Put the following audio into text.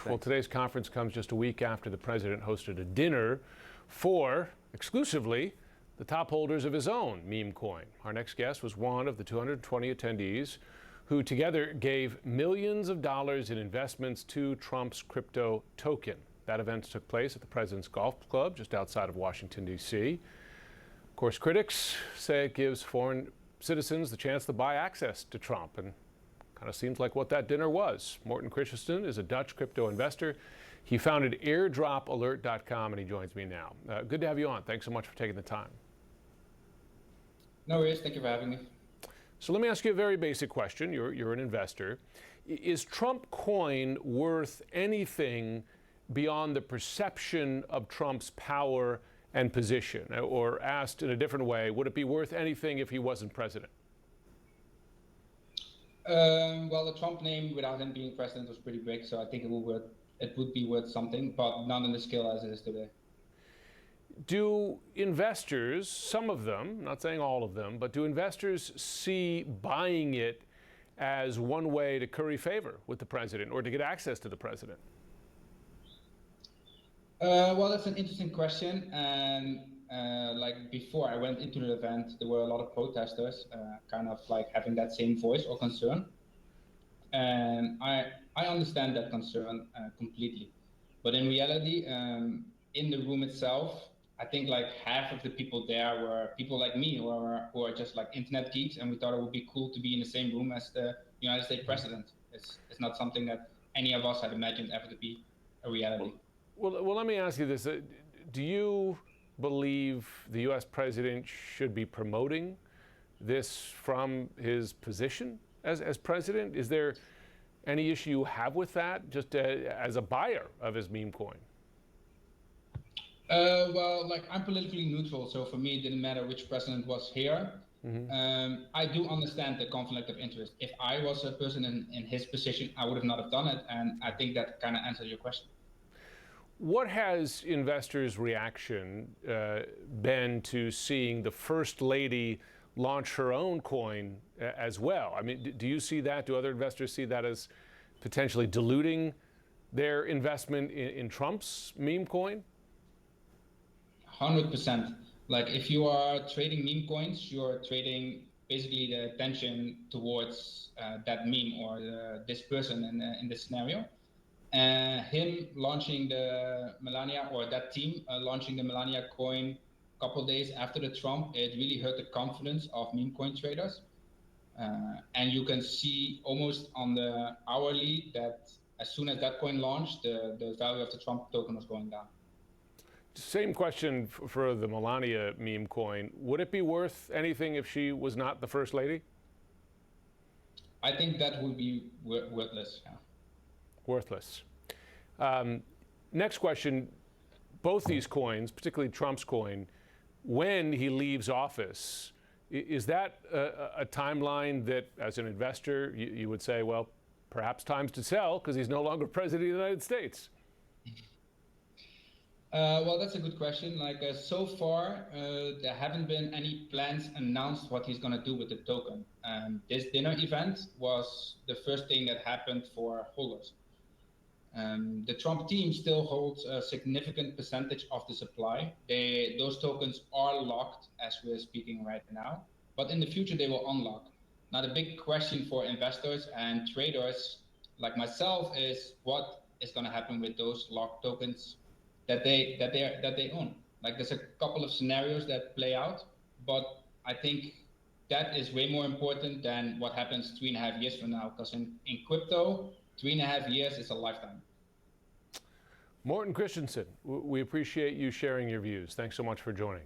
Well, today's conference comes just a week after the president hosted a dinner for, exclusively, the top holders of his own meme coin. Our next guest was one of the 220 attendees who together gave millions of dollars in investments to Trump's crypto token. That event took place at the president's golf club just outside of Washington, D.C. Of course, critics say it gives foreign citizens the chance to buy access to Trump, and kind of seems like what that dinner was. Morten Christensen is a Dutch crypto investor. He founded airdropalert.com, and he joins me now. Good to have you on. Thanks so much for taking the time. No worries. Thank you for having me. So let me ask you a very basic question. You're an investor. Is Trump coin worth anything beyond the perception of Trump's power and position? Or asked in a different way, would it be worth anything if he wasn't president? Well, the Trump name without him being president was pretty big, so I think it would be worth something, but not on the scale as it is today. Do investors, some of them, not saying all of them, but do investors see buying it as one way to curry favor with the president or to get access to the president? Well, that's an interesting question. And like before I went into the event, there were a lot of protesters, kind of like having that same voice or concern. And I understand that concern completely. But in reality, in the room itself, I think like half of the people there were people like me who are just like internet geeks, and we thought it would be cool to be in the same room as the United States president. It's not something that any of us had imagined ever to be a reality. Well, let me ask you this. Do you believe the U.S. president should be promoting this from his position as president? Is there any issue you have with that, just as a buyer of his meme coin? Well, like I'm politically neutral, so for me it didn't matter which president was here. Mm-hmm. I do understand the conflict of interest. If I was a person in his position, I would have not have done it, and I think that kind of answers your question. What has investors' reaction been to seeing the First Lady launch her own coin as well? I mean, do you see that? Do other investors see that as potentially diluting their investment in Trump's meme coin? 100%. Like if you are trading meme coins, you're trading basically the attention towards that meme or this person in this scenario. Him launching the Melania, or that team launching the Melania coin a couple of days after the Trump, it really hurt the confidence of meme coin traders. And you can see almost on the hourly that as soon as that coin launched, the value of the Trump token was going down. Same question for the Melania meme coin. Would it be worth anything if she was not the First Lady? I think that would be worthless. Yeah. Worthless. Next question, both these coins, particularly Trump's coin, when he leaves office, is that a timeline that, as an investor, you would say, well, perhaps time's to sell because he's no longer president of the United States? Well, that's a good question. Like so far, there haven't been any plans announced what he's going to do with the token. This dinner event was the first thing that happened for holders. The Trump team still holds a significant percentage of the supply. Those tokens are locked as we're speaking right now, but in the future they will unlock. Now the big question for investors and traders like myself is what is going to happen with those locked tokens that they own. Like there's a couple of scenarios that play out, but I think that is way more important than what happens 3.5 years from now, because in crypto, 3.5 years is a lifetime. Morten Christensen, we appreciate you sharing your views. Thanks so much for joining.